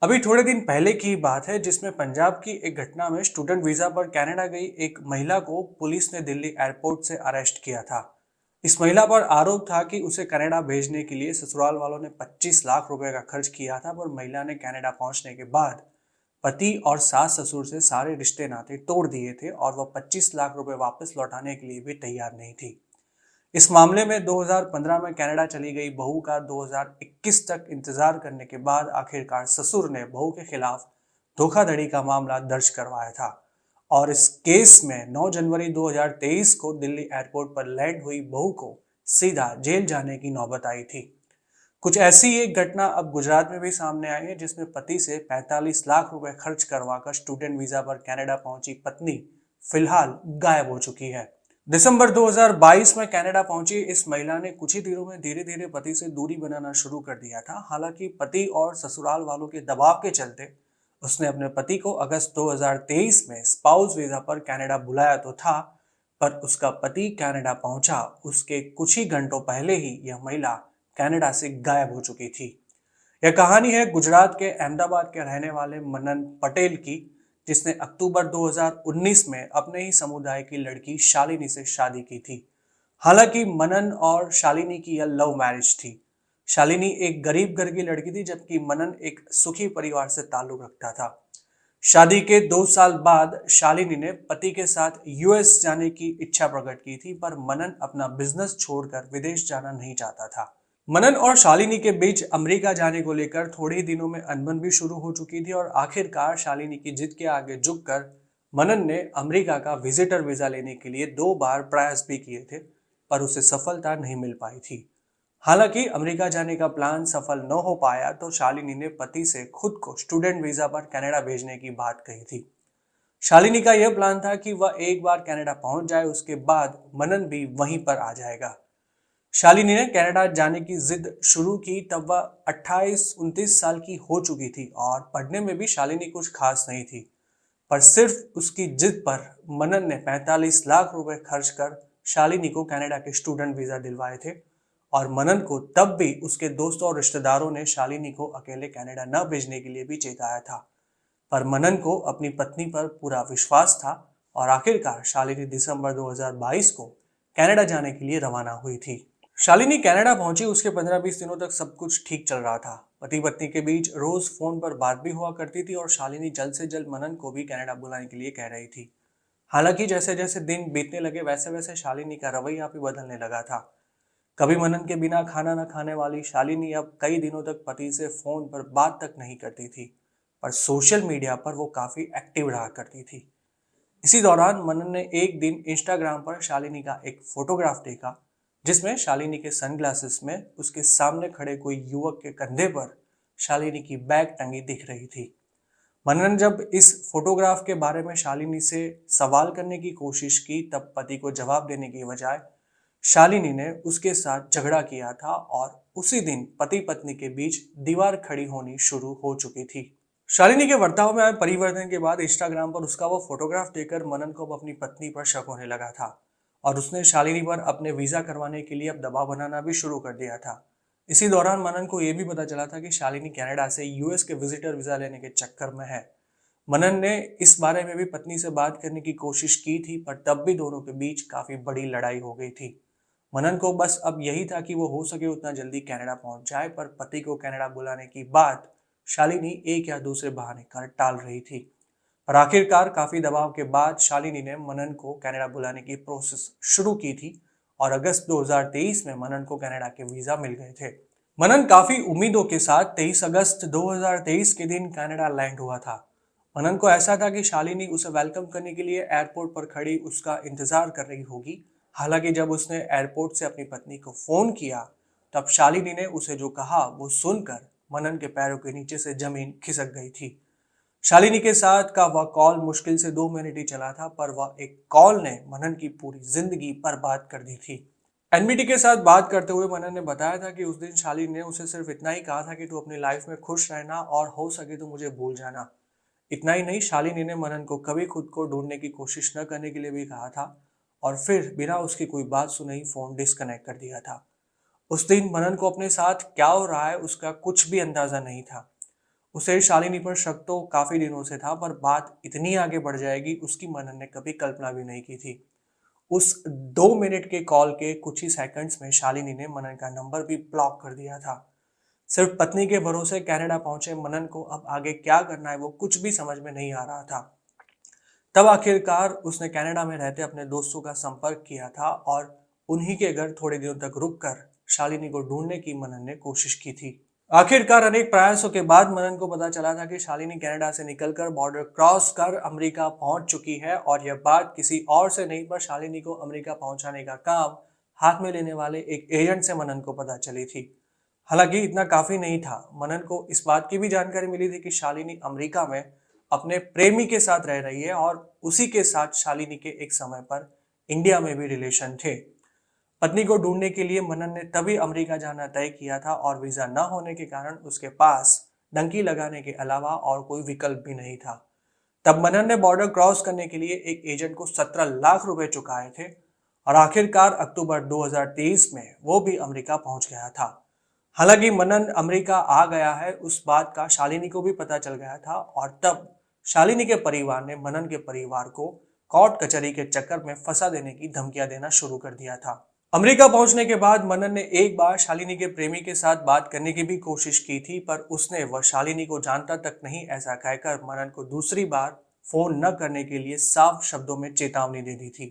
अभी थोड़े दिन पहले की बात है जिसमें पंजाब की एक घटना में स्टूडेंट वीजा पर कनाडा गई एक महिला को पुलिस ने दिल्ली एयरपोर्ट से अरेस्ट किया था। इस महिला पर आरोप था कि उसे कनाडा भेजने के लिए ससुराल वालों ने 25 लाख रुपए का खर्च किया था, पर महिला ने कनाडा पहुंचने के बाद पति और सास ससुर से सारे रिश्ते नाते तोड़ दिए थे और वह 25 लाख रुपए वापस लौटाने के लिए भी तैयार नहीं थी। इस मामले में 2015 में कनाडा चली गई बहू का 2021 तक इंतजार करने के बाद आखिरकार ससुर ने बहू के खिलाफ धोखाधड़ी का मामला दर्ज करवाया था और इस केस में 9 जनवरी 2023 को दिल्ली एयरपोर्ट पर लैंड हुई बहू को सीधा जेल जाने की नौबत आई थी। कुछ ऐसी एक घटना अब गुजरात में भी सामने आई है जिसमें पति से 45 लाख रुपए खर्च करवाकर स्टूडेंट वीजा पर कनाडा पहुंची पत्नी फिलहाल गायब हो चुकी है। दिसंबर 2022 में कनाडा पहुंची इस महिला ने कुछ ही दिनों में धीरे धीरे पति से दूरी बनाना शुरू कर दिया था। हालांकि पति और ससुराल वालों के दबाव के चलते उसने अपने पति को अगस्त 2023 में स्पाउस वीजा पर कनाडा बुलाया तो था, पर उसका पति कनाडा पहुंचा उसके कुछ ही घंटों पहले ही यह महिला कनाडा से गायब हो चुकी थी। यह कहानी है गुजरात के अहमदाबाद के रहने वाले मनन पटेल की, जिसने अक्टूबर 2019 में अपने ही समुदाय की लड़की शालिनी से शादी की थी। हालांकि मनन और शालिनी की यह लव मैरिज थी। शालिनी एक गरीब घर की लड़की थी जबकि मनन एक सुखी परिवार से ताल्लुक रखता था। शादी के 2 साल बाद शालिनी ने पति के साथ यूएस जाने की इच्छा प्रकट की थी, पर मनन अपना बिजनेस छोड़कर विदेश जाना नहीं चाहता था। मनन और शालिनी के बीच अमेरिका जाने को लेकर थोड़े ही दिनों में अनबन भी शुरू हो चुकी थी और आखिरकार शालिनी की जिद के आगे झुककर मनन ने अमेरिका का विजिटर वीजा लेने के लिए 2 बार प्रयास भी किए थे, पर उसे सफलता नहीं मिल पाई थी। हालांकि अमेरिका जाने का प्लान सफल न हो पाया तो शालिनी ने पति से खुद को स्टूडेंट वीजा पर कनाडा भेजने की बात कही थी। शालिनी का यह प्लान था कि वह एक बार कनाडा पहुंच जाए, उसके बाद मनन भी वहीं पर आ जाएगा। शालिनी ने कनाडा जाने की जिद शुरू की तब वह 28-29 साल की हो चुकी थी और पढ़ने में भी शालिनी कुछ खास नहीं थी, पर सिर्फ उसकी जिद पर मनन ने 45 लाख रुपए खर्च कर शालिनी को कनाडा के स्टूडेंट वीजा दिलवाए थे और मनन को तब भी उसके दोस्तों और रिश्तेदारों ने शालिनी को अकेले कनाडा न भेजने के लिए भी चेताया था, पर मनन को अपनी पत्नी पर पूरा विश्वास था और आखिरकार शालिनी दिसंबर 2022 को कनाडा जाने के लिए रवाना हुई थी। शालिनी कनाडा पहुंची उसके 15-20 दिनों तक सब कुछ ठीक चल रहा था। पति पत्नी के बीच रोज फोन पर बात भी हुआ करती थी और शालिनी जल्द से जल्द मनन को भी कनाडा बुलाने के लिए कह रही थी। हालांकि जैसे जैसे दिन बीतने लगे वैसे वैसे शालिनी का रवैया भी बदलने लगा था। कभी मनन के बिना खाना न खाने वाली शालिनी अब कई दिनों तक पति से फोन पर बात तक नहीं करती थी, पर सोशल मीडिया पर वो काफी एक्टिव रहा करती थी। इसी दौरान मनन ने एक दिन इंस्टाग्राम पर शालिनी का एक फोटोग्राफ देखा जिसमें शालिनी के सनग्लासेस में उसके सामने खड़े कोई युवक के कंधे पर शालिनी की बैग टंगी दिख रही थी। मनन जब इस फोटोग्राफ के बारे में शालिनी से सवाल करने की कोशिश की तब पति को जवाब देने की बजाय शालिनी ने उसके साथ झगड़ा किया था और उसी दिन पति पत्नी के बीच दीवार खड़ी होनी शुरू हो चुकी थी। शालिनी के बर्ताव में आए परिवर्तन के बाद इंस्टाग्राम पर उसका वो फोटोग्राफ देखकर मनन को अब अपनी पत्नी पर शक होने लगा था और उसने शालिनी पर अपने वीजा करवाने के लिए अब दबाव बनाना भी शुरू कर दिया था। इसी दौरान मनन को यह भी पता चला था कि शालिनी कनाडा से यूएस के विजिटर वीजा लेने के चक्कर में है। मनन ने इस बारे में भी पत्नी से बात करने की कोशिश की थी, पर तब भी दोनों के बीच काफी बड़ी लड़ाई हो गई थी। मनन को बस अब यही था कि वो हो सके उतना जल्दी कनाडा पहुंच जाए, पर पति को कनाडा बुलाने की बात शालिनी एक या दूसरे बहाने कर टाल रही थी। पर आखिरकार काफी दबाव के बाद शालिनी ने मनन को कनाडा बुलाने की प्रोसेस शुरू की थी और अगस्त 2023 में मनन को कनाडा के वीजा मिल गए थे। मनन काफी उम्मीदों के साथ 23 अगस्त 2023 के दिन कनाडा लैंड हुआ था। मनन को ऐसा था कि शालिनी उसे वेलकम करने के लिए एयरपोर्ट पर खड़ी उसका इंतजार कर रही होगी। हालांकि जब उसने एयरपोर्ट से अपनी पत्नी को फोन किया तब शालिनी ने उसे जो कहा वो सुनकर मनन के पैरों के नीचे से जमीन खिसक गई थी। शालिनी के साथ का वह कॉल मुश्किल से 2 मिनट ही चला था, पर वह एक कॉल ने मनन की पूरी जिंदगी बर्बाद कर दी थी। एनबीटी के साथ बात करते हुए मनन ने बताया था कि उस दिन शालिनी ने उसे सिर्फ इतना ही कहा था कि तू अपनी लाइफ में खुश रहना और हो सके तो मुझे भूल जाना। इतना ही नहीं, शालिनी ने मनन को कभी खुद को ढूंढने की कोशिश न करने के लिए भी कहा था और फिर बिना उसकी कोई बात सुने ही फोन डिस्कनेक्ट कर दिया था। उस दिन मनन को अपने साथ क्या हो रहा है उसका कुछ भी अंदाजा नहीं था। उसे शालिनी पर शक तो काफी दिनों से था, पर बात इतनी आगे बढ़ जाएगी उसकी मनन ने कभी कल्पना भी नहीं की थी। उस 2 मिनट के कॉल के कुछ ही सेकंड्स में शालिनी ने मनन का नंबर भी ब्लॉक कर दिया था। सिर्फ पत्नी के भरोसे कनाडा पहुंचे मनन को अब आगे क्या करना है वो कुछ भी समझ में नहीं आ रहा था। तब आखिरकार उसने कनाडा में रहते अपने दोस्तों का संपर्क किया था और उन्हीं के घर थोड़े दिनों तक रुककर शालिनी को ढूंढने की मनन ने कोशिश की थी। आखिरकार अनेक प्रयासों के बाद मनन को पता चला था कि शालिनी कनाडा से निकलकर बॉर्डर क्रॉस कर अमेरिका पहुंच चुकी है और यह बात किसी और से नहीं पर शालिनी को अमेरिका पहुंचाने का काम हाथ में लेने वाले एक एजेंट से मनन को पता चली थी। हालांकि इतना काफी नहीं था, मनन को इस बात की भी जानकारी मिली थी कि शालिनी अमेरिका में अपने प्रेमी के साथ रह रही है और उसी के साथ शालिनी के एक समय पर इंडिया में भी रिलेशन थे। पत्नी को ढूंढने के लिए मनन ने तभी अमेरिका जाना तय किया था और वीजा न होने के कारण उसके पास डंकी लगाने के अलावा और कोई विकल्प भी नहीं था। तब मनन ने बॉर्डर क्रॉस करने के लिए एक एजेंट को 17 लाख रुपए चुकाए थे और आखिरकार अक्टूबर 2023 में वो भी अमेरिका पहुंच गया था। हालांकि मनन अमेरिका आ गया है उस बात का शालिनी को भी पता चल गया था और तब शालिनी के परिवार ने मनन के परिवार को कोर्ट कचहरी के चक्कर में फंसा देने की धमकियां देना शुरू कर दिया था। अमेरिका पहुंचने के बाद मनन ने एक बार शालिनी के प्रेमी के साथ बात करने की भी कोशिश की थी, पर उसने वह शालिनी को जानता तक नहीं ऐसा कहकर मनन को दूसरी बार फोन न करने के लिए साफ शब्दों में चेतावनी दे दी थी।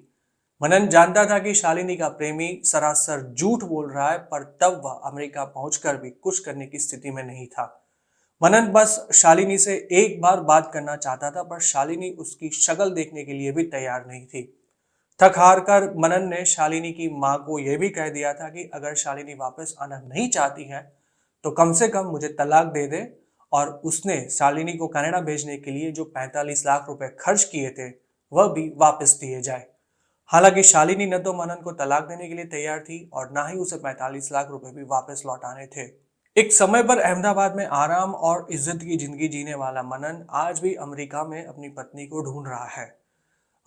मनन जानता था कि शालिनी का प्रेमी सरासर झूठ बोल रहा है, पर तब वह अमेरिका पहुंचकर भी कुछ करने की स्थिति में नहीं था। मनन बस शालिनी से एक बार बात करना चाहता था, पर शालिनी उसकी शक्ल देखने के लिए भी तैयार नहीं थी। थक हार कर मनन ने शालिनी की मां को यह भी कह दिया था कि अगर शालिनी वापस आना नहीं चाहती है तो कम से कम मुझे तलाक दे दे, और उसने शालिनी को कनाडा भेजने के लिए जो 45 लाख रुपए खर्च किए थे वह भी वापस दिए जाए। हालांकि शालिनी न तो मनन को तलाक देने के लिए तैयार थी और ना ही उसे 45 लाख रुपए भी वापस लौटाने थे। एक समय पर अहमदाबाद में आराम और इज्जत की जिंदगी जीने वाला मनन आज भी अमेरिका में अपनी पत्नी को ढूंढ रहा है।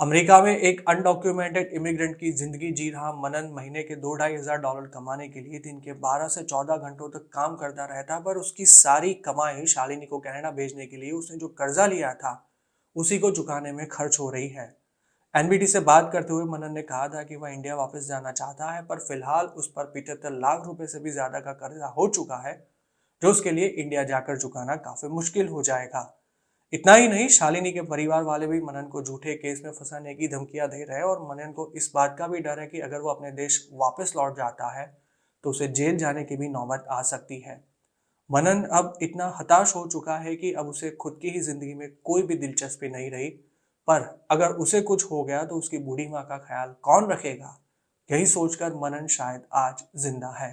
अमेरिका में एक अनडॉक्यूमेंटेड इमिग्रेंट की जिंदगी जी रहा मनन महीने के 2-2.5 हज़ार डॉलर कमाने के लिए दिन के 12 से 14 घंटों तक काम करता रहता, पर उसकी सारी कमाई शालिनी को कनाडा भेजने के लिए उसने जो कर्जा लिया था उसी को चुकाने में खर्च हो रही है। एनबीटी से बात करते हुए मनन ने कहा था कि वह इंडिया वापस जाना चाहता है, पर फिलहाल उस पर 75 लाख रुपए से भी ज्यादा का कर्जा हो चुका है, जो उसके लिए इंडिया जाकर चुकाना काफी मुश्किल हो जाएगा। इतना ही नहीं, शालिनी के परिवार वाले भी मनन को झूठे केस में फंसाने की धमकियां दे रहे हैं और मनन को इस बात का भी डर है कि अगर वो अपने देश वापस लौट जाता है तो उसे जेल जाने की भी नौबत आ सकती है। मनन अब इतना हताश हो चुका है कि अब उसे खुद की ही जिंदगी में कोई भी दिलचस्पी नहीं रही, पर अगर उसे कुछ हो गया तो उसकी बूढ़ी माँ का ख्याल कौन रखेगा, यही सोचकर मनन शायद आज जिंदा है।